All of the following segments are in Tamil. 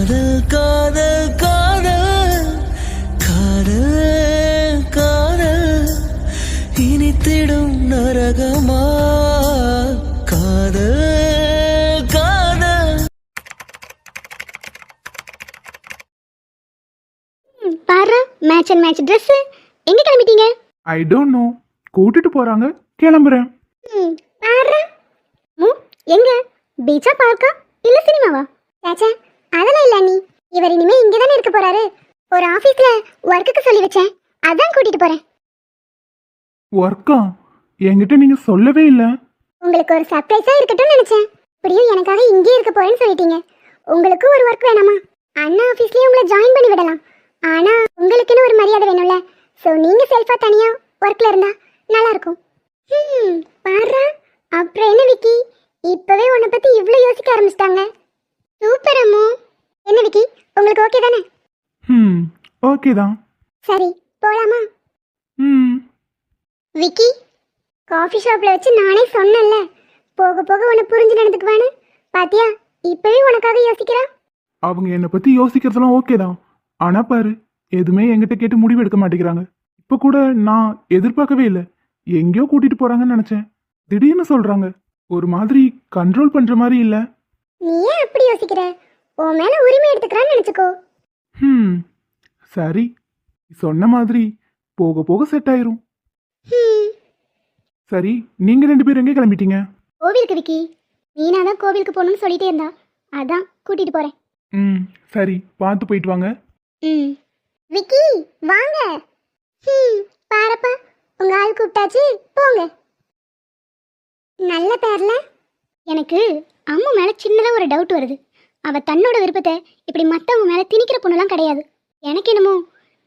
காதல் காதல் காதல் காதல் காதல் இனித்திடும் நரகமா காதல் காதல். பாரு மேட்ச் அண்ட் மேட்ச் ட்ரெஸ் எங்க கிளம்பிட்டீங்க? ஐ டோன்ட் நோ, கூட்டிட்டு போறாங்க, கிளம்புறேன். பாரு எங்க பீச்சா பார்க்கா இல்ல சினிமாவா? சாச்சா அதெல்லாம் இல்ல நீ, இவர் இனிமே இங்க தானே இருக்க போறாரு. ஒரு ஆபீஸ்ல ஒர்க்குக்கு சொல்லி வச்சேன், அதான் கூட்டிட்டு போறேன். ஒர்க்கா? என்கிட்ட நீங்க சொல்லவே இல்ல. உங்களுக்கு ஒரு சர்ப்ரைஸா இருக்கட்டும்னு நினைச்சேன். இப்படியும் எனக்காக இங்கே இருக்க போறேன்னு சொல்லிட்டீங்க. உங்களுக்கு ஒரு ஒர்க் வேணாமா? அண்ணா ஆபீஸ்லயே உங்களை ஜாயின் பண்ணி விடலாம். ஆனா உங்களுக்குன்னு ஒரு மரியாதை வேணும்ல. சோ நீங்க செல்ஃபா தனியா ஒர்க்ல இருந்தா நல்லா இருக்கும். பாரு அப்புறம் என்ன விக்கி, இப்பவே உன்னை பத்தி இவ்ளோ யோசிக்க ஆரம்பிச்சிட்டாங்க. சூப்பர் அம்மு. என்ன விக்கி, உங்களுக்கு ஓகே தானே? ஓகே தான். சரி போலாமா? விக்கி, காஃபி ஷாப்ல வச்சு நானே சொன்னேன்ல, போக போக உன்னை புரிஞ்சு நடந்துக்குவானு. பாத்தியா, இப்பவே உனக்காக யோசிக்கிறா. அவங்க என்னை பத்தி யோசிக்கிறதெல்லாம் ஓகே தான். ஆனா பாரு, எதுவுமே என்கிட்ட கேட்டு முடிவு எடுக்க மாட்டேங்கிறாங்க. இப்ப கூட நான் எதிர்பார்க்கவே இல்லை, எங்கேயோ கூட்டிட்டு போறாங்கன்னு நினைச்சேன். திடீர்னு சொல்றாங்க. ஒரு மாதிரி கண்ட்ரோல் பண்ற மாதிரி இல்ல. நீ ஏன் அப்படி யோசிக்கிற? உன் மேல உரிமை எடுத்துக்கறான்னு நினைச்சுக்கோ. சரி, சொன்ன மாதிரி போக போக செட் ஆயிரும். சரி, நீங்க ரெண்டு பேரும் எங்கே கிளம்பிட்டீங்க? கோவிலுக்கு விக்கி. மீனா தான் கோவிலுக்கு போகணும்னு சொல்லிட்டே இருந்தா, அதான் கூட்டிட்டு போறேன். சரி, பார்த்து போயிட்டு வாங்க. விக்கி வாங்க. பாரப்பா, உங்க ஆள் கூப்பிட்டாச்சு, போங்க. நல்ல பேர்ல. எனக்கு அம்மா மேல சின்னதா ஒரு டவுட் வருது. அவ தன்னோட விருப்பத்தை இப்படி மத்தவங்க மேல திணிக்கிற பொண்ணுலாம் கிடையாது. எனக்கு என்னமோ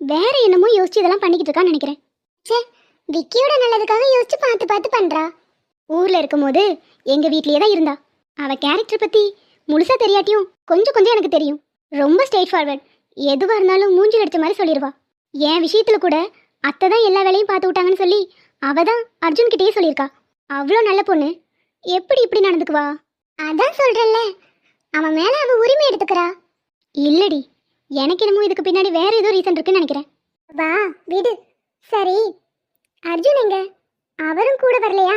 வேற என்னமோ யோசிச்சு இதெல்லாம் பண்ணிக்கிட்டு இருக்கான்னு நினைக்கிறேன். சே, விக்கியோட நல்லதுக்காக யோசிச்சு பார்த்து பார்த்து பண்றா. ஊர்ல இருக்கும்போது எங்க வீட்லயே தான் இருந்தா. அவ கேரக்டர் பத்தி முழுசா தெரியாட்டியும் கொஞ்சம் கொஞ்சம் எனக்கு தெரியும். ரொம்ப ஸ்ட்ரெயிட் ஃபார்வர்ட். எதுவா இருந்தாலும் மூஞ்சில் அடிச்ச மாதிரி சொல்லிடுவா. என் விஷயத்துல கூட அத்தை தான் எல்லா வேலையும் பார்த்து விட்டாங்கன்னு சொல்லி அவ தான் அர்ஜுன் கிட்டேயே சொல்லியிருக்கா. அவ்வளோ நல்ல பொண்ணு எப்படி இப்படி நடந்துக்குவா? அதான் சொல்றேன்ல, அவன் மேல அவ உரிமை எடுத்துக்கிறா. இல்லடி, எனக்கு என்னமோ இதுக்கு பின்னாடி வேற ஏதோ ரீசன் இருக்குன்னு நினைக்கிறேன். வா விடு. சரி, அர்ஜுன் எங்க? அவரும் கூட வரலையா?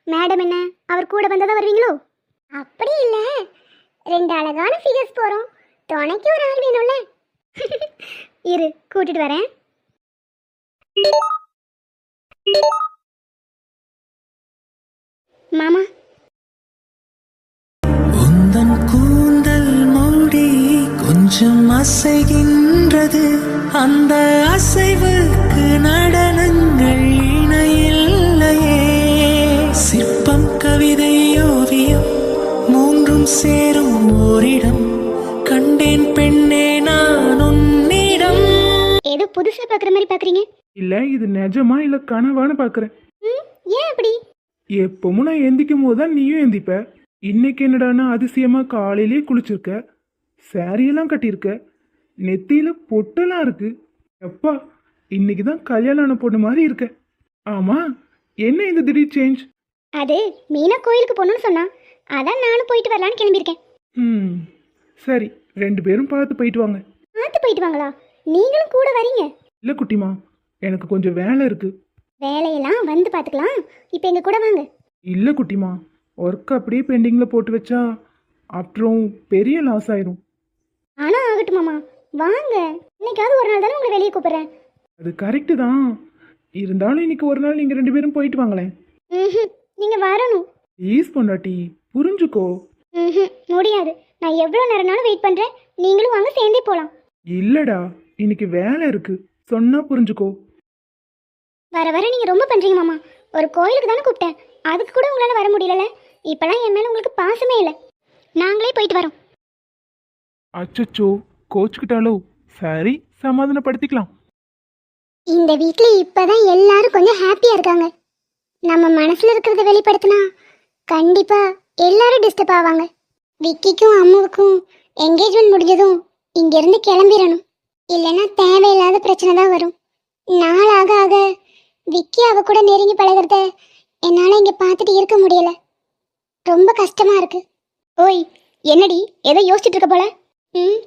மேடம் என்ன அவர் கூட வந்ததா வருவீங்களோ? அப்படி இல்ல, ரெண்டு அழகான ஃபிகர்ஸ் போறோம், துணைக்கு ஒரு ஆள் வேணும்ல. இரு, கூட்டிட்டு வரேன். மாமா, உந்தன் கூந்தல் மூடி கொஞ்சம் அசைகின்றது, அந்த அசைவுக்கு நடனங்கள் இணையில்லையே. சிற்பம் கவிதை ஓவியம் மூன்றும் சேரும் ஓரிடம், கண்டேன் பெண்ணே நான் உன்னிடம். ஏதோ புதுசா பாக்குற மாதிரி பாக்குறீங்க. இல்ல, இது நிஜமா இல்ல கனவான்னு பாக்குறேன். ஏன் அப்படி? எப்பவும் நான் எந்திக்கும் போது தான் நீயும் எந்திப்ப. இன்னைக்கு என்னடானா அதிசயமா காலையிலேயே குளிச்சிருக்க, சாரியெல்லாம் கட்டியிருக்க, நெத்தியில பொட்டெல்லாம் இருக்கு. எப்பா, இன்னைக்கு தான் கல்யாணம் ஆன பொண்ணு மாதிரி இருக்க. ஆமா, என்ன இந்த திடீர் சேஞ்ச்? அது மீனா கோயிலுக்கு போகணும்னு சொன்னா, அதான் நானும் போயிட்டு வரலான்னு கிளம்பியிருக்கேன். சரி, ரெண்டு பேரும் பார்த்து போயிட்டு வாங்க. பார்த்து போயிட்டு வாங்களா? நீங்களும் கூட வரீங்க? இல்ல குட்டிமா, எனக்கு கொஞ்சம் வேலை இருக்கு. வேலையெல்லாம் வந்து பார்த்துக்கலாம், இப்போ எங்க கூட வாங்க. இல்ல குட்டிமா, ஒர்க் அப்படியே பெண்டிங்ல போட்டு வச்சா அப்புறம் பெரிய லாஸ் ஆயிரும். ஆனா ஆகட்டும் மாமா, வாங்க. இன்னைக்காவது ஒரு நாள் தானே உங்களை வெளியே கூப்பிடுறேன். அது கரெக்டு தான், இருந்தாலும் இன்னைக்கு ஒரு நாள் நீங்க ரெண்டு பேரும் போயிட்டு வாங்களேன். நீங்க வரணும். ப்ளீஸ் பொண்டாட்டி, புரிஞ்சுக்கோ. முடியாது, நான் எவ்வளோ நேரம்னாலும் வெயிட் பண்றேன். நீங்களும் வாங்க, சேர்ந்தே போலாம். இல்லடா, இன்னைக்கு வேலை இருக்கு, சொன்னா புரிஞ்சுக்கோ. வர வர நீங்க ரொம்ப பண்றீங்க மாமா. ஒரு கோயிலுக்கு தானே கூப்பிட்டேன், அதுக்கு கூட உங்களால வர முடியல. இப்பெல்லாம் என் மேல உங்களுக்கு பாசமே இல்லை. நாங்களே போயிட்டு வரோம். அச்சச்சோ, கோச்சுக்கிட்டாலோ? சரி, சமாதானப்படுத்திக்கலாம். இந்த வீட்ல இப்பதான் எல்லாரும் கொஞ்சம் ஹாப்பியா இருக்காங்க. நம்ம மனசுல இருக்கிறத வெளிப்படுத்தினா கண்டிப்பா எல்லாரும் டிஸ்டர்ப் ஆவாங்க. விக்கிக்கும் அம்முவுக்கும் என்கேஜ்மெண்ட் முடிஞ்சதும் இங்க இருந்து கிளம்பிடணும். இல்லைன்னா தேவையில்லாத பிரச்சனை தான் வரும். நாளாக ஆக விக்கி அவ கூட நெருங்கி பழகிறத என்னால இங்க பார்த்துட்டு இருக்க முடியல. ரொம்ப கஷ்டமா இருக்கு. ஓய், என்னடி ஏதோ யோசிச்சுட்டு இருக்க போல? ம்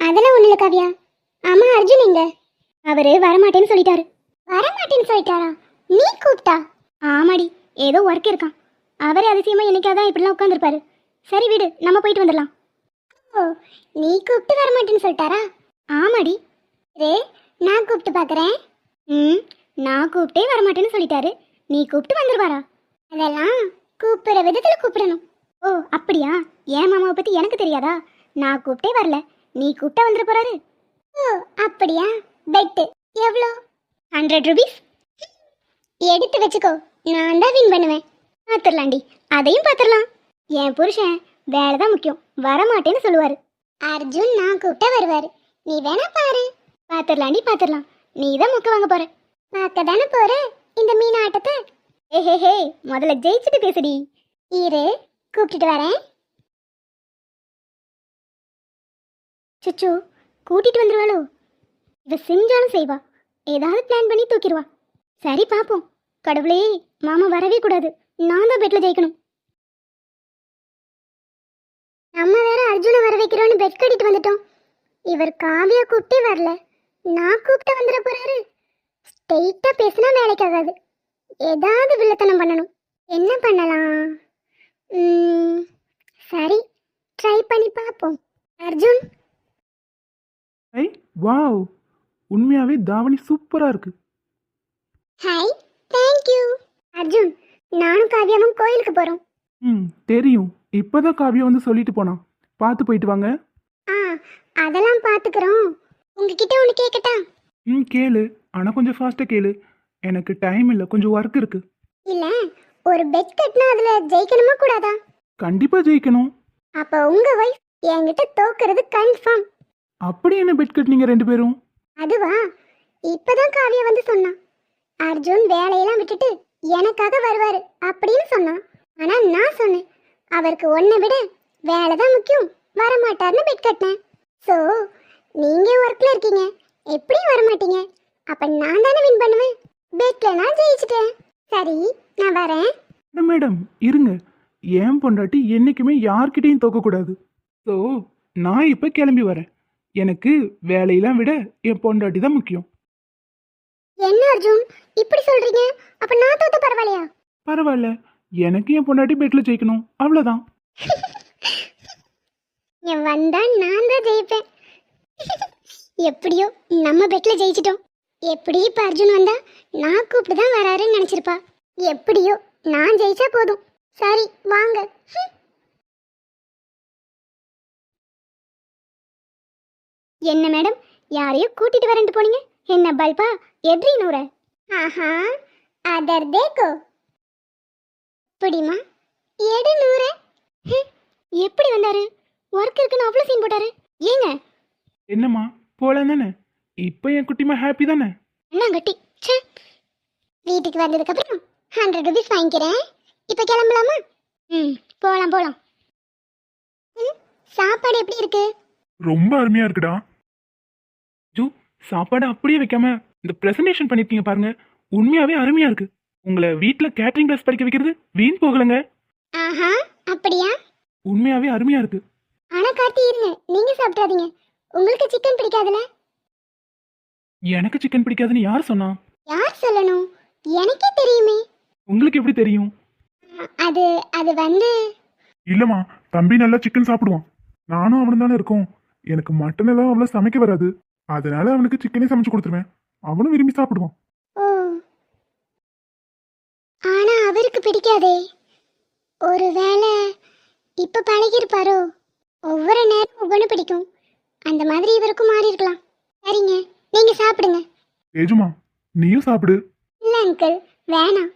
அதெல்லாம் ஒன்றும் இல்லை காவியா. ஆமாம் அர்ஜுன் எங்க? அவர் வரமாட்டேன்னு சொல்லிட்டாரு. வரமாட்டேன்னு சொல்லிட்டாரா? நீ கூப்பிட்டா? ஆமாடி, ஏதோ ஒர்க் இருக்கான். அவரே அதிசயமாக என்னைக்காதான் இப்படிலாம் உட்காந்துருப்பாரு. சரி விடு, நம்ம போயிட்டு வந்துடலாம். ஓ, நீ கூப்பிட்டு வரமாட்டேன்னு சொல்லிட்டாரா? ஆமாடி. ரே, நான் கூப்பிட்டு பார்க்குறேன். ம், நான் கூப்பிட்டே வரமாட்டேன்னு சொல்லிட்டாரு. நீ கூப்பிட்டு வந்துருவாரா? அதெல்லாம் கூப்பிடுற விதத்தில் கூப்பிடணும். ஓ அப்படியா? என் மாமாவை பற்றி எனக்கு தெரியாதா? நான் கூப்பிட்டே வரல, நீ கூப்பிட்டா வந்துட போறாரு. ஓ அப்படியா? பெட்டு எவ்வளோ? 100 rupees. எடுத்து வச்சுக்கோ, நான் தான் வின் பண்ணுவேன். பார்த்துடலாண்டி, அதையும் பார்த்துடலாம். என் புருஷன் வேலை தான் முக்கியம், வரமாட்டேன்னு சொல்லுவார். அர்ஜுன் நான் கூப்பிட்டா வருவார். நீ வேணா பாரு. பார்த்துடலாண்டி பார்த்துடலாம். நீ தான் முக்க வாங்க போற. பார்க்க தானே போற இந்த மீன் ஆட்டத்தை. ஹே முதல்ல ஜெயிச்சுட்டு பேசுடி. இரு, கூப்பிட்டுட்டு வரேன். சுச்சு கூட்டிட்டு வந்துருவாளோ? இவ செஞ்சாலும் செய்வா, ஏதாவது பிளான் பண்ணி தூக்கிடுவா. சரி பாப்போம். கடவுளே, மாமா வரவே கூடாது, நான் தான் பெட்ல ஜெயிக்கணும். நம்ம வேற அர்ஜுனை வர வைக்கிறோன்னு பெட் கட்டிட்டு வந்துட்டோம். இவர் காவியா கூப்பிட்டே வரல, நான் கூப்பிட்டு வந்துட போறாரு. ஸ்ட்ரெயிட்டா பேசினா வேலைக்கு ஆகாது, ஏதாவது வில்லத்தனம் பண்ணணும். என்ன பண்ணலாம்? சரி, ட்ரை பண்ணி பார்ப்போம். அர்ஜுன். ஐ வாவ், உண்மையாவே தாவணி சூப்பரா இருக்கு. Hi, thank you. அர்ஜுன், நானும் காவியாவும் கோயிலுக்கு போறோம். தெரியும், இப்பதான் காவியா வந்து சொல்லிட்டு போனான். பார்த்து போயிட்டு வாங்க. ஆ, அதெல்லாம் பார்த்துக்கிறோம். உங்ககிட்ட ஒன்று கேட்கட்டா? கேளு, ஆனா கொஞ்சம் ஃபாஸ்டா கேளு. எனக்கு டைம் இல்லை, கொஞ்சம் ஒர்க் இருக்கு. இல்ல, ஒரு பெட் கட்டினா அதுல ஜெயிக்கணுமா கூடாதா? கண்டிப்பா ஜெயிக்கணும். அப்ப உங்க வைஃப் என்கிட்ட தோக்குறது கன்ஃபார்ம். அப்படி என்ன பெட் கட்டினீங்க ரெண்டு பேரும்? அதுவா, இப்பதான் காவியா வந்து சொன்னான். அர்ஜுன் வேலையெல்லாம் விட்டுட்டு எனக்காக வருவாரு அப்படின்னு சொன்னான். ஆனா நான் சொன்னேன், அவருக்கு ஒன்றை விட வேலை தான் முக்கியம், வரமாட்டார்னு பெட் கட்டினேன். ஸோ நீங்க ஒர்க்ல இருக்கீங்க, எப்படியும் வரமாட்டீங்க. அப்ப நான் தானே வின் பண்ணுவேன். பெட்ல நான் ஜெயிச்சிட்டேன். சரி, நான் வரேன். மேடம் இருங்க, ஏன் பொண்டாட்டி என்னைக்குமே யார்கிட்டையும் தோக்கக்கூடாது. ஸோ நான் இப்போ கிளம்பி வரேன். எனக்கு வேலையெல்லாம் விட என் பொண்டாட்டி தான் முக்கியம். என்ன அர்ஜுன் இப்படி சொல்றீங்க? அப்ப நான் தோத்த பரவாயில்லையா? பரவாயில்ல, எனக்கு என் பொண்டாட்டி பெட்ல ஜெயிக்கணும், அவ்வளோதான். என் வந்தா நான் தான் ஜெயிப்பேன். எப்படியோ நம்ம பெட்ல ஜெயிச்சிட்டோம். எப்படி இப்ப அர்ஜுன் வந்தா நான் கூப்பிட்டு தான் வராருன்னு நினைச்சிருப்பா. எப்படியோ நான் ஜெயிச்சா போதும். சரி வாங்க. என்ன மேடம், யாரையோ கூட்டிட்டு வரேன்ட்டு போனீங்க, என்ன பல்பா எட்ரி நூற? ஆஹா, அதர் தேக்கோ. இப்படிமா எடு நூற. எப்படி வந்தாரு? ஒர்க் இருக்குன்னு அவ்வளோ சீன் போட்டாரு. ஏங்க என்னம்மா, போலாம் தானே? இப்போ என் குட்டிமா ஹாப்பி தானே? என்ன கட்டி? வீட்டுக்கு வந்ததுக்கு அப்புறம் 100 rupees வாங்கிக்கிறேன். இப்போ கிளம்பலாமா? போலாம் போலாம். சாப்பாடு எப்படி இருக்கு? ரொம்ப அருமையா இருக்குடா. ஜூ, சாப்பாடு அப்படியே வைக்காம இந்த பிரசன்டேஷன் பண்ணிருக்கீங்க பாருங்க, உண்மையாவே அருமையா இருக்கு. உங்களை வீட்டில் கேட்டரிங் கிளாஸ் படிக்க வைக்கிறது வீண் போகலங்க. ஆஹா, அப்படியா? உண்மையாவே அருமையா இருக்கு. ஆனா கார்த்தி இருங்க, நீங்க சாப்பிடாதீங்க. உங்களுக்கு சிக்கன் பிடிக்காதுல? எனக்கு சிக்கன் பிடிக்காதுன்னு யார் சொன்னா? யார் சொல்லணும்? எனக்கே தெரியுமே. உங்களுக்கு எப்படி தெரியும்? அது அது வந்து இல்லம்மா, தம்பி நல்லா சிக்கன் சாப்பிடுவான். நானும் அவனு தானே இருக்கோம். எனக்கு மட்டன் எல்லாம் அவ்வளோ சமைக்க வராது, அதனால அவனுக்கு சிக்கனே சமைச்சு கொடுத்துருவேன். அவனும் விரும்பி சாப்பிடுவான். ஓ, ஆனா அவருக்கு பிடிக்காதே. ஒருவேளை இப்ப பழகிருப்பாரோ? ஒவ்வொரு நேரம் ஒவ்வொன்று பிடிக்கும், அந்த மாதிரி இவருக்கும் மாறி இருக்கலாம். சரிங்க, நீங்க சாப்பிடுங்க. ஏஜுமா, நீயும் சாப்பிடு. இல்ல அங்கிள், வேணாம்.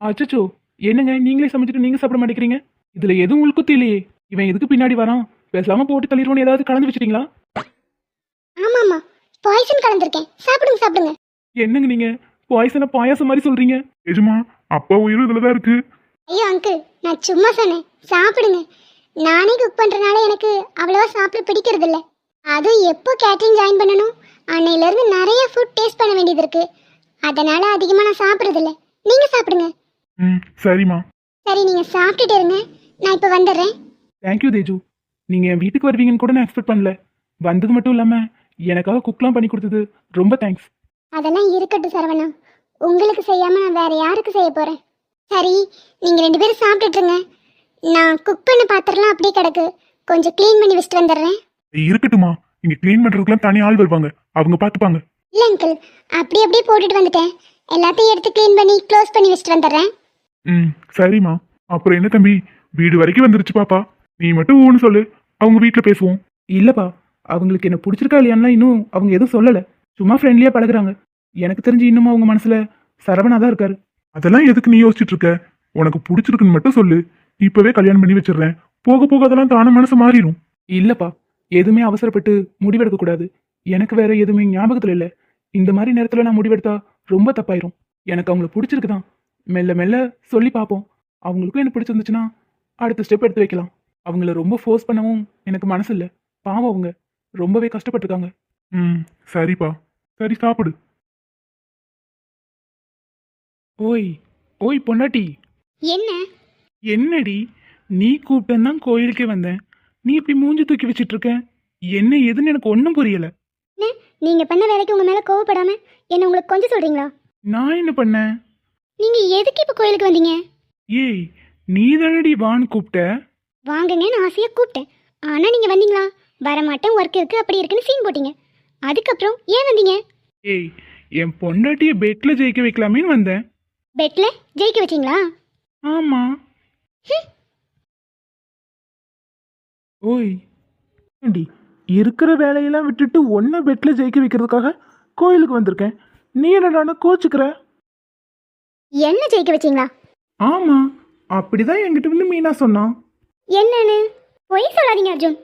அச்சச்சோ, என்னங்க நீங்களே சமைச்சிட்டு நீங்க சாப்பிட மாட்டேங்கிறீங்க? இதுல எதுவும் உள்குத்து இல்லையே. இவன் எதுக்கு பின்னாடி வரான்? பேசாம போட்டு தள்ளிடுவோன்னு ஏதாவது கலந்து வச்சிட்டீங்களா? ஆமாமா, பாய்சன் கலந்துருக்கேன். சாப்பிடுங்க சாப்பிடுங்க. என்னங்க நீங்க பாய்சனை பாயாசம் மாதிரி சொல்றீங்க? ஏஜுமா, அப்பா உயிர் இதுலதான் இருக்கு. ஐயோ அங்கிள், நான் சும்மா சொன்னேன், சாப்பிடுங்க. நானே குக் பண்றதுனால எனக்கு அவ்வளவா சாப்பிட பிடிக்கிறது இல்ல. அதுவும் எப்போ கேட்டரிங் ஜாயின் பண்ணணும் அன்னையில இருந்து நிறைய ஃபுட் டேஸ்ட் பண்ண வேண்டியது இருக்கு. அதனால அதிகமா நான் சாப்பிடுறது இல்ல. நீங்க சாப்பிடுங்க. சரிம்மா. சரி, நீங்க சாப்பிட்டுட்டு இருங்க, நான் இப்ப வந்துடுறேன். தேங்க்யூ தேஜு, நீங்க என் வீட்டுக்கு வருவீங்கன்னு கூட நான் எக்ஸ்பெக்ட் பண்ணல. வந்தது மட்டும் இல்லாம எனக்காக குக்லாம் பண்ணி கொடுத்தது ரொம்ப தேங்க்ஸ். அதெல்லாம் இருக்கட்டும் சரவணா, உங்களுக்கு செய்யாம நான் வேற யாருக்கு செய்ய போறேன்? சரி, நீங்க 2 பேரும் சாப்பிட்டுட்டுருங்க. நான் குக் பண்ண பாத்திரம்லாம் அப்படியே கிடக்கு, கொஞ்சம் க்ளீன் பண்ணி வச்சுட்டு வந்துடுறேன். இருக்கட்டுமா, இங்க க்ளீன் பண்றதுக்குலாம் தனி ஆள் வருவாங்க, அவங்க பாத்துப்பாங்க. இல்லை அங்கிள், அப்படியே போட்டுட்டு வந்துட்டேன். எல்லாத்தையும் எடுத்து க்ளீன் பண்ணி க்ளோஸ் பண்ணி வச்சுட்டு வந்துடுறேன். ம் சரிம்மா. அப்புறம் என்ன தம்பி, வீடு வரைக்கும் வந்துருச்சு பாப்பா. நீ மட்டும் ஊன்னு சொல்லு, அவங்க வீட்டில் பேசுவோம். இல்லப்பா, அவங்களுக்கு என்ன பிடிச்சிருக்கா இல்லையான்லாம் இன்னும் அவங்க எதுவும் சொல்லலை. சும்மா ஃப்ரெண்ட்லியாக பழகுறாங்க. எனக்கு தெரிஞ்சு இன்னும் அவங்க மனசுல சரவணா தான் இருக்காரு. அதெல்லாம் எதுக்கு நீ யோசிச்சுட்டு இருக்க? உனக்கு பிடிச்சிருக்குன்னு மட்டும் சொல்லு, இப்பவே கல்யாணம் பண்ணி வச்சிடுறேன். போக போக அதெல்லாம் தான மனசு மாறிடும். இல்லப்பா, எதுவுமே அவசரப்பட்டு முடிவெடுக்க கூடாது. எனக்கு வேற எதுவுமே ஞாபகத்துல இல்லை. இந்த மாதிரி நேரத்துல நான் முடிவெடுத்தா ரொம்ப தப்பாயிரும். எனக்கு அவங்கள பிடிச்சிருக்குதான். மெல்ல மெல்ல சொல்லி பார்ப்போம். அவங்களுக்கும் என்ன பிடிச்சிருந்துச்சுன்னா அடுத்த ஸ்டெப் எடுத்து வைக்கலாம். அவங்கள ரொம்ப ஃபோர்ஸ் பண்ணவும் எனக்கு மனசு இல்லை. பாவம், அவங்க ரொம்பவே கஷ்டப்பட்டிருக்காங்க. ம் சரிப்பா, சரி சாப்பிடு. ஓய் ஓய் பொண்டாட்டி. என்ன? என்னடி, நீ கூப்பிட்டேன் கோயிலுக்கே வந்தேன். நீ இப்படி மூஞ்சி தூக்கி வச்சிட்டு இருக்க, என்ன ஏதுன்னு எனக்கு ஒன்றும் புரியல. என்ன, நீங்க பண்ண வேலைக்கு உங்க மேல கோவப்படாம என்ன உங்களுக்கு கொஞ்சம் சொல்றீங்களா? நான் என்ன பண்ணேன்? நீங்க எதுக்கு இப்ப கோயிலுக்கு வந்தீங்க? ஏய், நீ தானடி வான்னு கூப்பிட்ட. வாங்குங்கன்னு ஆசையா கூப்பிட்டேன். ஆனா நீங்க வந்தீங்களா? வரமாட்டேன், ஒர்க் இருக்கு, அப்படி இருக்குன்னு சீன் போட்டீங்க. அதுக்கப்புறம் ஏன் வந்தீங்க? ஏய், என் பொண்டாட்டிய பெட்ல ஜெயிக்க வைக்கலாமேன்னு வந்தேன். பெட்ல ஜெயிக்க வச்சீங்களா? ஆமா. ஓய் ஏண்டி, இருக்கிற வேலையெல்லாம் விட்டுட்டு ஒன்ன பெட்ல ஜெயிக்க வைக்கிறதுக்காக கோயிலுக்கு வந்திருக்கேன். நீ என்னடான கோச்சுக்கிற? என்ன ஜெயிக்க வச்சீங்களா? ஆமா, அப்படிதான் என்கிட்ட வந்து மீனா சொன்னான். என்னன்னு? பொய் சொல்லாதீங்க அர்ஜுன்.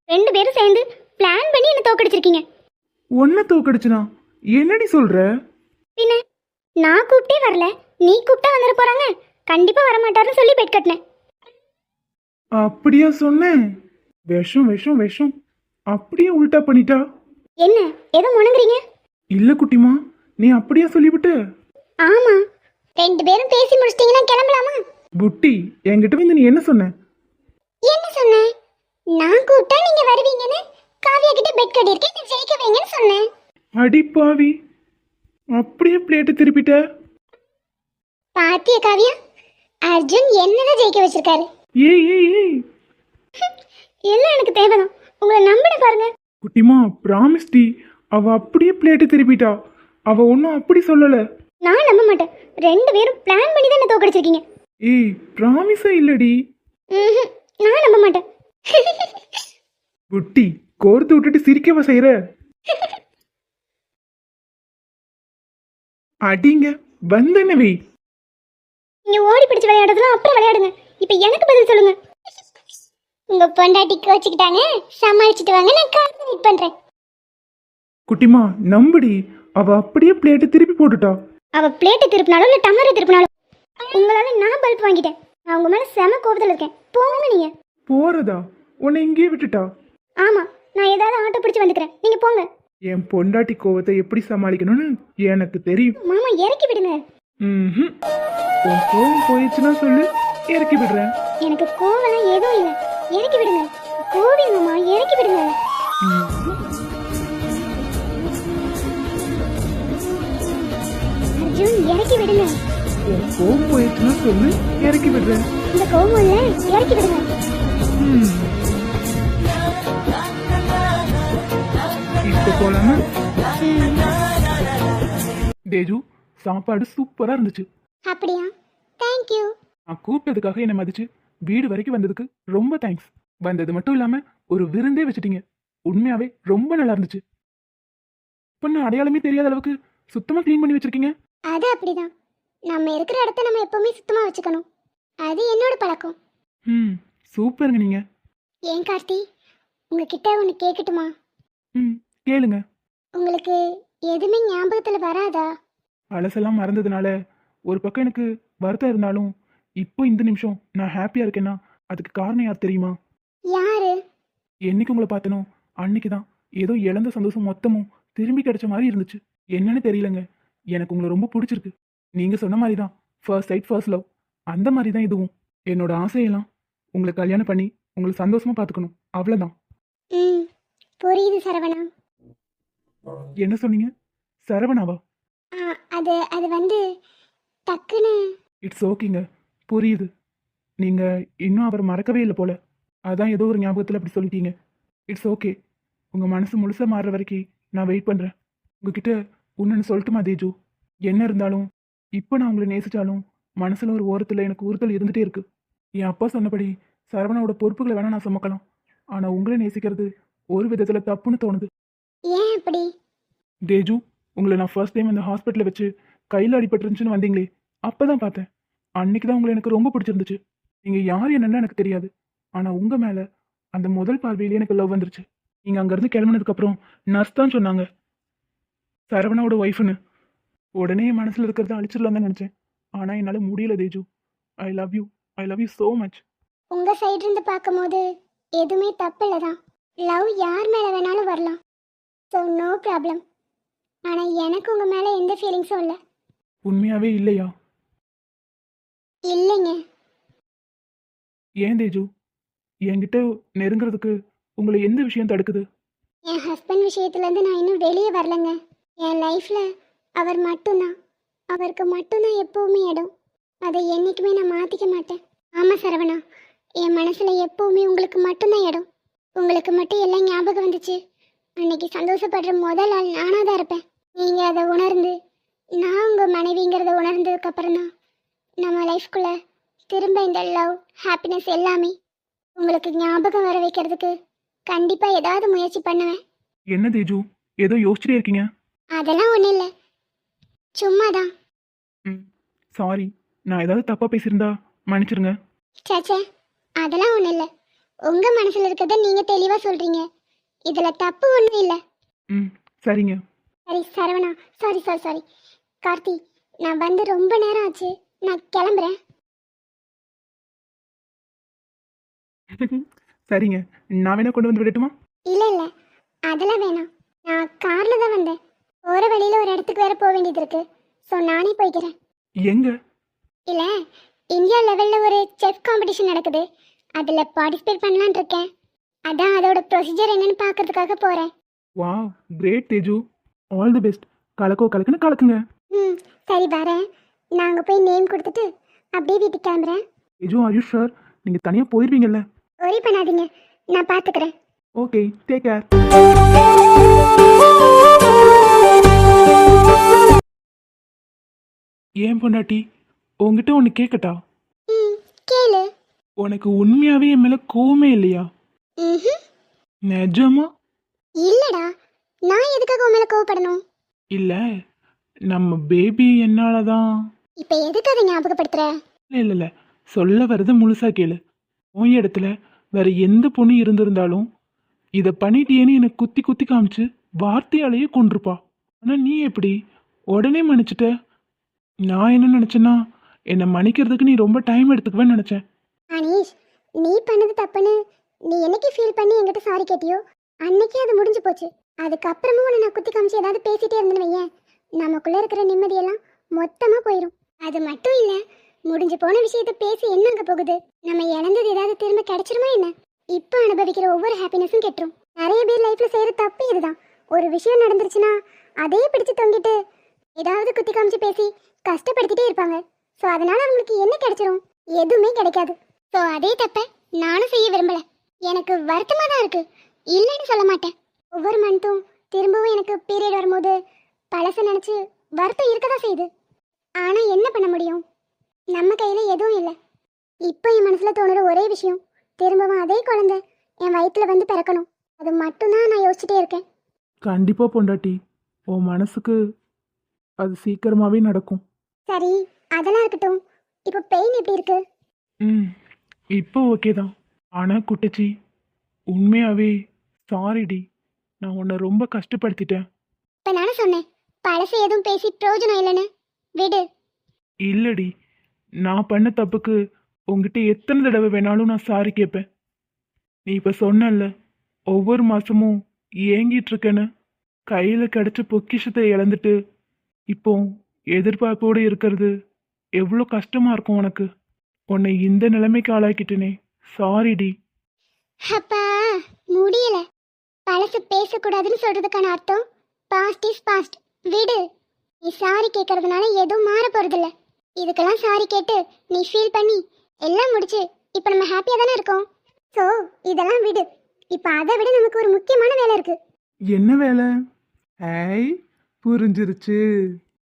2 பேரும் சேர்ந்து பிளான் பண்ணி என்ன தோக்கடிச்சிருக்கீங்க. ஒன்ன தோக்கடிச்சுனா என்னடி சொல்ற? பின்ன நான் கூப்பிட்டே வரல, நீ கூப்பிட்டா வந்துட போறாங்க. கண்டிப்பா வரமாட்டாருன்னு சொல்லி பெட் கட்டினேன். அப்படியா சொன்னேன்? விஷம் விஷம் விஷம், அப்படியே உல்டா பண்ணிட்டா. என்ன ஏதோ முணங்குறீங்க? இல்ல குட்டிமா, நீ அப்படியா சொல்லிவிட்ட? ஆமா, 2 பேரும் பேசி முடிச்சிட்டீங்கன்னா கிளம்பலாமா? புட்டி, என்கிட்ட வந்து நீ என்ன சொன்ன? என்ன சொன்னேன்? நான் கூப்பிட்டா நீங்க வருவீங்கன்னு காவியா கிட்ட பெட் கட்டியிருக்கேன், நீ ஜெயிக்க வைங்கன்னு சொன்னேன். அடிப்பாவி, அப்படியே பிளேட்டு திருப்பிட்ட. பாத்திய காவியா, அர்ஜுன் என்னதான் ஜெயிக்க வச்சிருக்காரு. ஏய் ஏய் ஏய், எல்லாம் எனக்கு தேவைதான், உங்களை நம்பின பாருங்க. குட்டிமா ப்ராமிஸ் டி, அவ அப்படியே பிளேட்டு திருப்பிட்டா. அவ ஒன்றும் அப்படி சொல்லல. நான் நம்ப மாட்டேன். 2 பேரும் பிளான் பண்ணி தான் என்ன தோக்கடிச்சிருக்கீங்க. ஏய், ப்ராமிஸே இல்லடி. நான் நம்ப மாட்டேன். புட்டி, கோர்த்து விட்டுட்டு சிரிக்கவா செய்யற? அடிங்க வந்தனவே. நீங்க ஓடி பிடிச்சு விளையாடுறதுலாம் அப்புறம் விளையாடுங்க. இப்போ எனக்கு பதில் சொல்லுங்க. உங்க பொண்டாட்டி கோச்சிக்கிட்டாங்க, சமாளிச்சுட்டு வாங்க, நான் கார் வெயிட் பண்றேன். குட்டிமா நம்புடி, அவ அப்படியே பிளேட்டை திருப்பி போட்டுட்டா. அவ பிளேட்டை திருப்பினாலும் இல்ல டம்ளரை திருப்பினாலும் உங்களால நான் பல்ப் வாங்கிட்டேன். நான் உங்க மேல செம கோபத்தில் இருக்கேன். போங்க நீங்க. போறதா? உன்னை இங்கேயே விட்டுட்டா? ஆமா, நான் ஏதாவது ஆட்டோ பிடிச்சு வந்துக்கிறேன், நீங்க போங்க. என் பொண்டாட்டி கோவத்தை எப்படி சமாளிக்கணும்னு எனக்கு தெரியும். மாமா இறக்கி விடுங்க. உன் கோவம் போயிடுச்சுன்னா சொல்லு, இறக்கி விடுறேன். எனக்கு கோவம்லாம் ஏதோ இல்லை, இறக்கி விடுங்க. கோவில் மாமா, இறக்கி விடுங்க. அர்ஜுன் இறக்கி விடுங்க. உன் கோவம் போயிடுச்சுன்னா சொல்லு, இறக்கி விடுறேன். இந்த கோவம் இல்லை, இறக்கி விடுங்க. இப்ப போலாமா? தேஜு, சாப்பாடு சூப்பரா இருந்துச்சு. அப்படியா? தேங்க்யூ. நான் கூப்பிட்டதுக்காக என்னை மதிச்சு வீடு வரைக்கும் வந்ததுக்கு ரொம்ப தேங்க்ஸ். வந்தது மட்டும் இல்லாம ஒரு விருந்தே வச்சுட்டீங்க. உண்மையாவே ரொம்ப நல்லா இருந்துச்சு. பொண்ணு அடையாளமே தெரியாத அளவுக்கு சுத்தமா க்ளீன் பண்ணி வச்சிருக்கீங்க. அது அப்படிதான், நம்ம இருக்கிற இடத்த நம்ம எப்பவுமே சுத்தமா வச்சுக்கணும். அது என்னோட பழக்கம். சூப்பருங்க நீங்க. ஏன் கார்த்தி, உங்ககிட்ட ஒன்று கேட்கட்டுமா? கேளுங்க. உங்களுக்கு எதுவுமே ஞாபகத்துல வராதா? பழசெல்லாம் மறந்ததுனால ஒரு பக்கம் எனக்கு வருத்தம் இருந்தாலும் இப்போ இந்த நிமிஷம் நான் ஹாப்பியா இருக்கேன்னா அதுக்கு காரணம் யார் தெரியுமா? யாரு? என்னைக்கு உங்களை பார்த்தனோ அன்னைக்கு தான் ஏதோ இழந்த சந்தோஷம் மொத்தமும் திரும்பி கிடைச்ச மாதிரி இருந்துச்சு. என்னன்னு தெரியலங்க, எனக்கு உங்களை ரொம்ப பிடிச்சிருக்கு. நீங்க சொன்ன மாதிரி தான் ஃபர்ஸ்ட் சைட் ஃபர்ஸ்ட் லவ், அந்த மாதிரி தான் இதுவும். என்னோட ஆசையெல்லாம் உங்களை கல்யாணம் பண்ணி உங்களை சந்தோஷமா பார்த்துக்கணும், அவ்வளோதான். புரியுது சரவணா. என்ன சொன்னீங்க? சரவணாவா? அது அது வந்து டக்குன்னு. இட்ஸ் ஓகேங்க, புரியுது. நீங்கள் இன்னும் அவரை மறக்கவே இல்லை போல. அதான் ஏதோ ஒரு ஞாபகத்தில் அப்படி சொல்லிட்டீங்க. It's okay. உங்கள் மனசு முழுசாக மாறுற வரைக்கும் நான் வெயிட் பண்ணுறேன். உங்ககிட்ட ஒன்று சொல்லட்டுமா தேஜு? என்ன இருந்தாலும் இப்போ நான் உங்களை நேசித்தாலும் மனசில் ஒரு ஓரத்தில் எனக்கு உறுத்தல் இருந்துகிட்டே இருக்கு. என் அப்பா சொன்னபடி சரவணாவோட பொறுப்புகளை வேணால் நான் சுமக்கலாம். ஆனால் உங்களை நேசிக்கிறது ஒரு விதத்தில் தப்புன்னு தோணுது. ஏன் அப்படி? தேஜு, உங்களை நான் ஃபர்ஸ்ட் டைம் இந்த ஹாஸ்பிட்டலில் வச்சு கையில் அடிபட்டுருந்துச்சுன்னு வந்தீங்களே, அப்போ தான் பார்த்தேன். அன்னைக்கு தான் உங்களை எனக்கு ரொம்ப பிடிச்சிருந்துச்சு. நீங்கள் யார் என்னன்னு எனக்கு தெரியாது. ஆனால் உங்கள் மேலே அந்த முதல் பார்வையிலே எனக்கு லவ் வந்துருச்சு. நீங்கள் அங்கேருந்து கிளம்புனதுக்கப்புறம் நர்ஸ் தான் சொன்னாங்க சரவணாவோட ஒய்ஃப்னு. உடனே என் மனசில் இருக்கிறத அழிச்சிடலாம் தான் நினச்சேன். ஆனால் என்னால் முடியல Teju. I love you, I love you so much. உங்க சைடு இருந்து பார்க்கும்போது எதுவுமே தப்பு இல்லை தான். லவ் யார் மேலே வேணாலும் வரலாம். So no problem. ஆனால் எனக்கு உங்கள் மேலே எந்த ஃபீலிங்ஸும் இல்லை. உண்மையாகவே இல்லையா? இல்லைங்க. ஏன் தேஜு? என்கிட்ட நெருங்கிறதுக்கு உங்களை எந்த விஷயம் தடுக்குது? என் ஹஸ்பண்ட் விஷயத்துலேருந்து நான் இன்னும் வெளியே வரலங்க. என் லைஃப்பில் அவர் மட்டும்தான். அவருக்கு மட்டும்தான் எப்போவுமே இடம். அதை என்றைக்குமே நான் மாற்றிக்க மாட்டேன். ஆமாம் சரவணா, என் மனசில் எப்போவுமே உங்களுக்கு மட்டும்தான் இடம். உங்களுக்கு மட்டும் எல்லாம் ஞாபகம் வந்துச்சு அன்னைக்கு சந்தோஷப்படுற முதல் ஆள் நானாக தான் இருப்பேன். நீங்கள் அதை உணர்ந்து நான் உங்கள் மனைவிங்கிறத உணர்ந்ததுக்கப்புறம் தான் நம்ம லைஃப்குள்ளே திரும்ப இந்த லவ் ஹாப்பினஸ் எல்லாமே உங்களுக்கு ஞாபகம் வர வைக்கிறதுக்கு கண்டிப்பாக ஏதாவது முயற்சி பண்ணுவேன். என்ன தேஜு, ஏதோ யோசிச்சுட்டே இருக்கீங்க? அதெல்லாம் ஒன்றும் இல்லை, சும்மா தான். ம், சாரி. நான் ஏதாவது தப்பாக பேசியிருந்தா மன்னிச்சிருங்க. சேச்சே, அதெல்லாம் ஒன்றும் இல்லை. உங்கள் மனசில் இருக்கிறத நீங்கள் தெளிவாக சொல்கிறீங்க. இதில் தப்பு ஒன்றும் இல்லை. ம், சரிங்க. சரி Saravana, sorry sorry sorry Karthi, நான் வந்து ரொம்ப நேரம் ஆச்சு. நான் கிளம்புறேன். சரிங்க, நான் வேணா கொண்டு வந்து விடட்டுமா? இல்லை இல்லை, அதெல்லாம் வேணாம். நான் காரில் தான் வந்தேன். போகிற வழியில் ஒரு இடத்துக்கு வேற போக வேண்டியது இருக்கு. ஸோ நானே போய்க்கிறேன். எங்க? இல்லை, இந்தியா லெவலில் ஒரு செஃப் காம்படிஷன் நடக்குது. அதில் பார்ட்டிசிபேட் பண்ணலான் இருக்கேன். அதான் அதோட ப்ரொசீஜர் என்னன்னு பார்க்கறதுக்காக போகிறேன். Wow, great Teju. All the best. கலக்குன்னு கலக்குங்க. ம், சரி வரேன். நான் அங்கே போய் நேம் கொடுத்துட்டு அப்படியே வீட்டுக்கு கிளம்புறேன். Teju, are you sure? நீங்கள் தனியாக போயிடுவீங்கல்ல? ஒரி பண்ணாதீங்க, நான் பார்த்துக்கிறேன். Okay, take care. ஏன் பொண்டாட்டி, உங்ககிட்ட ஒன்று கேட்கட்டா? ம், கேளு. உனக்கு உண்மையாகவே என் மேலே கோவமே இல்லையா? ம், நிஜமா? இல்லைடா, நான் எதுக்காக உன் மேலே கோவப்படணும்? இல்லை, நம்ம பேபி என்னால தான். இப்போ எதுக்கு அதை ஞாபகப்படுத்துற? இல்லை, சொல்ல வர்றது முழுசாக கேளு. உன் இடத்துல வேற எந்த பொண்ணு இருந்திருந்தாலும் இதை பண்ணிட்டியேன்னு என்னை குத்தி குத்தி காமிச்சு வார்த்தையாலேயே கொண்டிருப்பா. ஆனால் நீ எப்படி உடனே மன்னிச்சிட்ட? நான் என்ன நினச்சேன்னா, என்னை மன்னிக்கிறதுக்கு நீ ரொம்ப டைம் எடுத்துக்குவேன்னு நினச்சேன். அனீஷ், நீ பண்ணது தப்புன்னு நீ என்னைக்கு ஃபீல் பண்ணி என்கிட்ட சாரி கேட்டியோ அன்னைக்கே அது முடிஞ்சு போச்சு. அதுக்கப்புறமும் உன்னை நான் குத்தி காமிச்சு ஏதாவது பேசிட்டே இருந்தேன்னு வையேன், நமக்குள்ளே இருக்கிற நிம்மதியெல்லாம் மொத்தமாக போயிடும். அது மட்டும் இல்லை, முடிஞ்சு போன விஷயத்த பேசி என்ன அங்கே போகுது? நம்ம இழந்தது ஏதாவது திரும்ப கிடைச்சிருமா என்ன? இப்போ அனுபவிக்கிற ஒவ்வொரு ஹாப்பினஸும் கெட்டுரும். நிறைய பேர் லைஃப்பில் செய்கிற தப்பு இதுதான். ஒரு விஷயம் நடந்துருச்சுன்னா அதையே பிடிச்சு தொங்கிட்டு ஏதாவது குத்தி காமிச்சு பேசி கஷ்டப்படுத்திட்டே இருப்பாங்க. ஸோ அதனால அவங்களுக்கு என்ன கிடைச்சிரும்? எதுவுமே கிடைக்காது. ஸோ அதே தப்பை நானும் செய்ய விரும்பலை. எனக்கு வருத்தமாக தான் இருக்குது, இல்லைன்னு சொல்ல மாட்டேன். ஒவ்வொரு மந்த்தும் திரும்பவும் எனக்கு பீரியட் வரும்போது பழச நினச்சி வருத்தம் இருக்க தான் செய்யுது. ஆனால் என்ன பண்ண முடியும்? நம்ம கையில் எதுவும் இல்லை. இப்போ என் மனசில் தோணுற ஒரே விஷயம், திரும்பவும் அதே குழந்தை என் வயிற்றுல வந்து பிறக்கணும். அது மட்டும்தான் நான் யோசிச்சுட்டே இருக்கேன். கண்டிப்பாக பொண்டாட்டி, உன் மனசுக்கு அது சீக்கிரமாகவே நடக்கும். சரி, அதெல்லாம் இருக்கட்டும். இப்போ பெயின் எப்படி இருக்கு? ம், இப்போ ஓகே தான். ஆனால் குட்டச்சி, உண்மையாகவே சாரிடி. நான் உன்னை ரொம்ப கஷ்டப்படுத்திட்டேன். இப்போ நானும் சொன்னேன், பழசு எதுவும் பேசி பிரயோஜனம் இல்லைன்னு விடு. இல்லடி, நான் பண்ண தப்புக்கு உங்ககிட்ட எத்தனை தடவை வேணாலும் நான் சாரி கேட்பேன். நீ இப்போ சொன்னல, ஒவ்வொரு மாதமும் ஏங்கிட்டு இருக்கேன்னு. கையில் கிடச்ச பொக்கிஷத்தை இழந்துட்டு இப்போ எதிர்பார்ப்போடு இருக்கிறது எவ்வளோ கஷ்டமாக இருக்கும் உனக்கு. உன்னை இந்த நிலைமைக்கு ஆளாக்கிட்டேனே, சாரிடி. அப்பா முடியல. பழசு பேசக்கூடாதுன்னு சொல்றதுக்கான அர்த்தம் பாஸ்ட் இஸ் பாஸ்ட். விடு. நீ சாரி கேட்கறதுனால எதுவும் மாற போறதில்ல. இதுக்கெல்லாம் சாரி கேட்டு நீ ஃபீல் பண்ணி எல்லாம் முடிச்சு இப்போ நம்ம ஹாப்பியா தானே இருக்கோம். ஸோ இதெல்லாம் விடு. இப்போ அதை விட நமக்கு ஒரு முக்கியமான வேலை இருக்கு. என்ன வேலை? ஹேய், புரிஞ்சிருச்சு.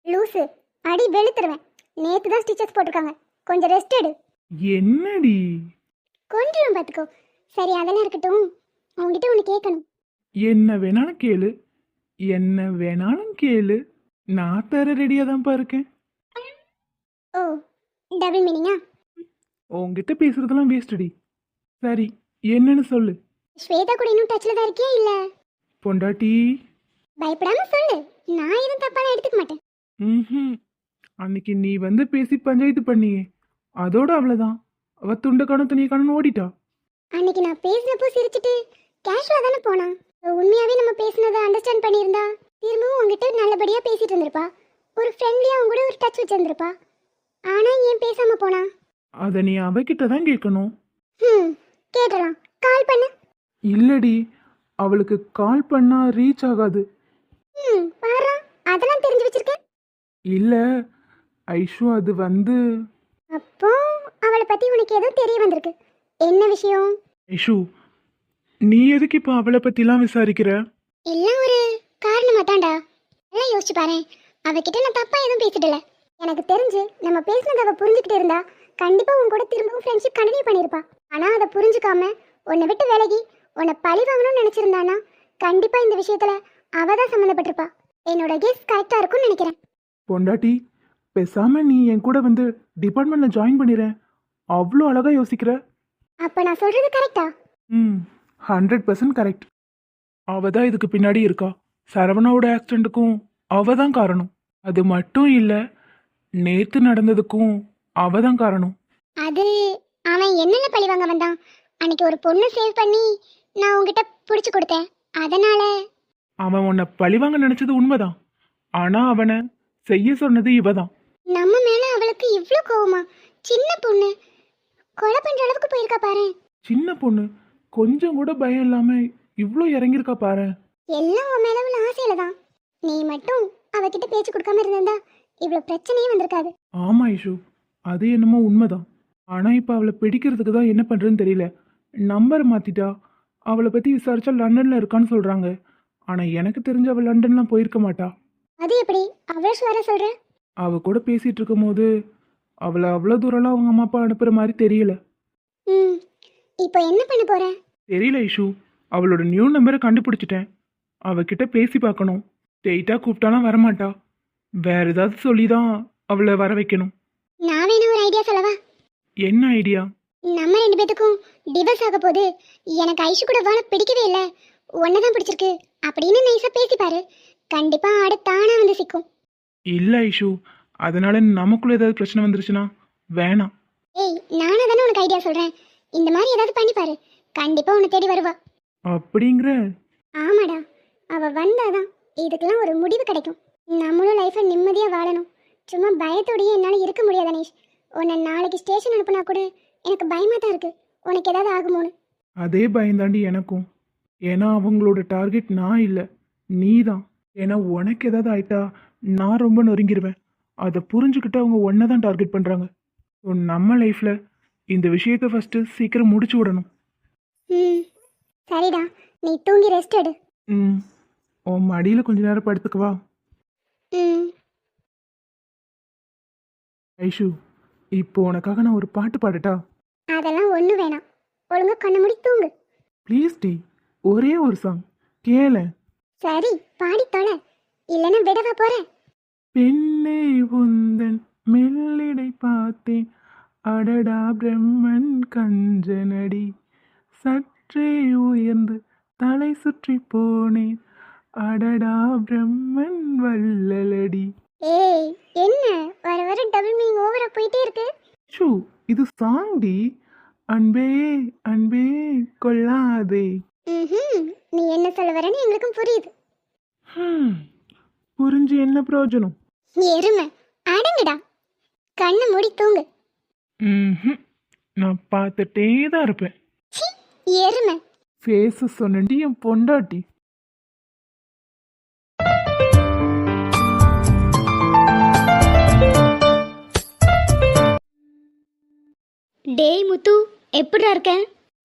லூசு, அடி வெளுத்துருவேன். நேத்து தான் ஸ்டிச்சஸ் போட்டிருக்காங்க, கொஞ்சம் ரெஸ்ட் எடு. என்னடி? கொஞ்சம் பார்த்துக்கோ. சரி, அதெல்லாம் இருக்கட்டும். அவங்ககிட்ட ஒன்று கேட்கணும். என்ன வேணாலும் கேளு, என்ன வேணாலும் கேளு. நான் தர ரெடியா தான்ப்பா இருக்கேன். ஓ, டபுள் மீனிங்கா? உங்ககிட்ட பேசுறதெல்லாம் வேஸ்டடி. சரி, என்னன்னு சொல்லு. ஸ்வேதா கூட இன்னும் டச்சில் தான் இருக்கியா இல்லை? பொண்டாட்டி. பயப்படாம சொல்லு, நான் எதுவும் தப்பான எடுத்துக்க மாட்டேன். ம். அன்னைக்கு நீ வந்து பேசி பஞ்சாயத்து பண்ணியே, அதோட அவ்வளோதான். அவ துண்டக்கான துணியக்கானு ஓடிட்டா. அன்னைக்கு நான் பேசினப்போ சிரிச்சிட்டு கேஷுவலாக தானே போனான். உண்மையாகவே நம்ம பேசினதை அண்டர்ஸ்டாண்ட் பண்ணியிருந்தா திரும்பவும் உங்ககிட்ட நல்லபடியாக பேசிட்டு இருந்திருப்பா. ஒரு ஃப்ரெண்ட்லியாக அவங்க கூட ஒரு டச் வச்சிருந்திருப்பா. ஆனால் ஏன் பேசாமல் போனா? அதை நீ அவகிட்ட தான் கேட்கணும். கேட்டலாம். கால் பண்ணு. இல்லடி, அவளுக்கு கால் பண்ணா ரீச் ஆகாது. பாரா, அதெல்லாம் தெரிஞ்சு வச்சிருக்கேன். இல்ல ஐஷு, அது வந்து அப்போ அவளை பத்தி உனக்கு ஏதோ தெரிய வந்திருக்கு. என்ன விஷயம்? ஐஷு, நீ எதுக்கு இப்போ அவளை பத்திலாம் விசாரிக்கிற? எல்லாம் ஒரு காரணமா தான்டா. எல்லாம் யோசிச்சு பாரு. அவகிட்ட நான் தப்பா எதுவும் பேசிடல. எனக்கு தெரிஞ்சு நம்ம பேசினதை அவ புரிஞ்சுக்கிட்டு இருந்தா கண்டிப்பா உன் கூட திரும்பவும் ஃப்ரெண்ட்ஷிப் கண்டினியூ பண்ணிருப்பா. ஆனா அதை புரிஞ்சுக்காம உன்னை விட்டு விலகி உன்னை பழி வாங்கணும்னு நினைச்சிருந்தானா கண்டிப்பா இந்த விஷயத்துல அவ தான் சம்மந்தப்பட்டிருப்பா. என்னோட கெஸ் கரெக்டா இருக்கும்னு நினைக்கிறேன். பொண்டாட்டி, பேசாம நீ என் கூட வந்து டிபார்ட்மெண்ட்ல ஜாயின் பண்ணிடுறேன். அவ்வளோ அழகா யோசிக்கிற. அப்ப நான் சொல்றது கரெக்டா? 100% கரெக்ட். அவ தான் இதுக்கு பின்னாடி இருக்கா. சரவணாவோட ஆக்சிடென்ட்டுக்கும் அவ தான் காரணம். அது மட்டும் இல்ல, நேத்து நடந்ததுக்கும் அவ தான் காரணம். அது அவன் என்னென்ன பழி வாங்க வந்தான்? அன்னைக்கு ஒரு பொண்ணு சேவ் பண்ணி நான் உங்ககிட்ட பிடிச்சு கொடுத்தேன். அதனால அவன் உன்னை பழிவாங்க நினைச்சது உண்மைதான். ஆனா அவனை செய்ய சொன்னது இவதான். நம்ம மேல அவளுக்கு இவ்ளோ கோவமா? சின்ன பொண்ணு கொலை பண்ற அளவுக்கு போயிருக்கா பாரு. சின்ன பொண்ணு கொஞ்சம் கூட பயம் இல்லாம இவ்ளோ இறங்கியிருக்கா பாரு. எல்லாம் உன் மேல உள்ள ஆசையில தான். நீ மட்டும் அவகிட்ட பேச்சு கொடுக்காம இருந்தா இவ்ளோ பிரச்சனையே வந்திருக்காது. ஆமா ஐஷு, அது என்னமோ உண்மைதான். ஆனா இப்ப அவளை பிடிக்கிறதுக்கு தான் என்ன பண்றதுன்னு தெரியல. நம்பரை மாத்திட்டா. அவளை பத்தி விசாரிச்சா லண்டன்ல இருக்கான்னு சொல்றாங்க. ஆனா எனக்கு தெரிஞ்ச அவள் லண்டன்லாம் போயிருக்க மாட்டா. அது எப்படி அவ்வளோ ஷுவரா சொல்ற? அவ கூட பேசிட்டு இருக்கும் போது அவளை அவ்வளோ தூரம்லாம் அவங்க அம்மா அப்பா அனுப்புற மாதிரி தெரியல. இப்போ என்ன பண்ண போற? தெரியல ஐஷு, அவளோட நியூ நம்பரை கண்டுபிடிச்சிட்டேன். அவகிட்ட பேசி பார்க்கணும். ஸ்ட்ரெயிட்டா கூப்பிட்டாலாம் வரமாட்டா. வேற ஏதாவது சொல்லி தான் அவளை வர வைக்கணும். நான் வேணா ஒரு ஐடியா சொல்லவா? என்ன ஐடியா? நம்ம ரெண்டு பேத்துக்கும் டிவோர்ஸ் ஆக போது. எனக்கு ஐஷு கூட வாழ பிடிக்கவே இல்லை, ஒன்னதான் பிடிச்சிருக்கு அப்படின்னு நைஸா பேசி பாரு. கண்டிப்பா ஆடு தானா வந்து சிக்கும். இல்ல ஐஷு, அதனால நமக்குள்ள ஏதாவது பிரச்சனை வந்துருச்சுன்னா வேணாம். ஏய், நானா தானே உனக்கு ஐடியா சொல்றேன். இந்த மாதிரி ஏதாவது பண்ணி பாரு, கண்டிப்பா உன்னை தேடி வருவா. அப்படிங்கிற? ஆமாடா, அவ வந்தாதான் இதுக்கெல்லாம் ஒரு முடிவு கிடைக்கும். நம்மளும் லைஃப்பை நிம்மதியா வாழணும். சும்மா பயத்தோடயே என்னால இருக்க முடியாது அனீஷ். உன்னை நாளைக்கு ஸ்டேஷன் அனுப்புனா கூட எனக்கு பயமா தான் இருக்கு, உனக்கு ஏதாவது ஆகுமோன்னு. அதே பயந்தாண்டி எனக்கும். ஏன்னா அவங்களோட டார்கெட் நான் இல்லை, நீ தான். ஏன்னா உனக்கு ஏதாவது ஆயிட்டா நான் ரொம்ப நொறுங்கிடுவேன். அதை புரிஞ்சுக்கிட்டு அவங்க ஒன்றை தான் டார்கெட் பண்ணுறாங்க. ஸோ நம்ம லைஃப்பில் இந்த விஷயத்தை ஃபஸ்ட்டு சீக்கிரம் முடிச்சு விடணும். சரிடா, நீ தூங்கி ரெஸ்ட் எடு. உன் மடியில் கொஞ்ச நேரம் படுத்துக்குவா. ஐஷு, இப்போ உனக்காக நான் ஒரு பாட்டு பாடட்டா? அதெல்லாம் ஒன்றும் வேணாம், ஒழுங்கா கண்ணை மூடி தூங்கு. ப்ளீஸ் டி, ஒரே ஒரு சாங் கேள. சரி, பாடி தொலை, இல்லைன்னா விடவா போறேன். பெண்ணே உந்தன் மெல்லிடை பார்த்தேன், அடடா பிரம்மன் கஞ்சனடி, சற்றே உயர்ந்து தலை சுற்றி போனேன், அடடா பிரம்மன் வல்லலடி. ஏய், என்ன வர வர டபுள் மீனிங் ஓவரா போயிட்டே இருக்கு. ஷூ, இது சாங் டி. அன்பே அன்பே கொள்ளாதே. நீ என்ன சொல்ல வரேன்னு எங்களுக்கும் புரியுது. புரிஞ்சு என்ன பிரயோஜனம்? எருமை, அடங்குடா, கண்ணை மூடி தூங்கு. நான் பார்த்துட்டே தான் இருப்பேன். எருமை. பேச சொன்னி என் பொண்டாட்டி. டேய் முத்து, எப்படிடா இருக்க?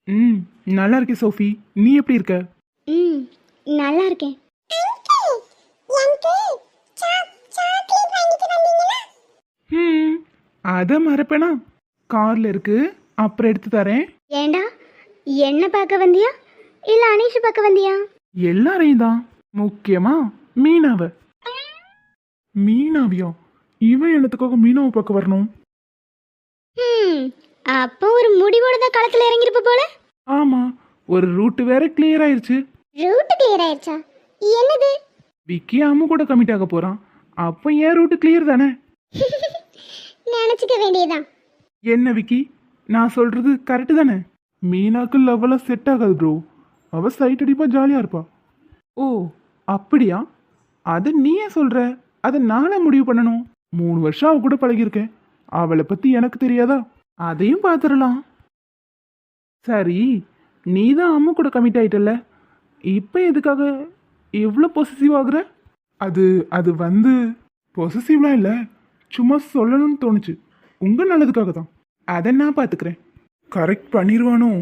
ம், நல்லா இருக்கே சோஃபி. நீ எப்படி இருக்க? ம், நல்லா இருக்கேன். ம், அதை மறப்பேனா? கார்ல இருக்கு, அப்புறம் எடுத்து தரேன். ஏண்டா, என்ன பார்க்க வந்தியா இல்ல அனீஷ் பார்க்க வந்தியா? எல்லாரையும் தான், முக்கியமா மீனாவை. மீனாவியா? இவன் என்னத்துக்காக மீனாவை பார்க்க வரணும்? ம், அப்போ ஒரு முடிவோட தான் களத்துல இறங்கிருப்ப போல. ஆமா, ஒரு ரூட் வேற கிளியர் ஆயிருச்சு. ரூட் கிளியர் ஆயிடுச்சா? என்னது? விக்கி அம்மு கூட கமிட் ஆக போறான். அப்போ ஏன் ரூட் கிளியர் தானே? நினைச்சுக்க வேண்டியதான். என்ன விக்கி, நான் சொல்றது கரெக்டு தானே? மீனாக்கு லெவலாக செட் ஆகாது ப்ரோ. அவ சைட் அடிப்பா, ஜாலியா இருப்பா. ஓ அப்படியா? அதை நீயே சொல்ற? அதை நானே முடிவு பண்ணணும். 3 வருஷம் அவ கூட பழகியிருக்கேன். அவளை பத்தி எனக்கு தெரியாதா? அதையும் பார்த்துடலாம். சரி, நீ தான் அம்மு கூட கமிட் ஆயிட்டல்ல, இப்போ எதுக்காக இவ்வளோ பொசசிவ் ஆகுற? அது அது வந்து பொசசிவ்லாம் இல்லை, சும்மா சொல்லணும்னு தோணுச்சு. உங்க நல்லதுக்காக தான். அதை நான் பார்த்துக்கிறேன். கரெக்ட் பண்ணிடுவானோ?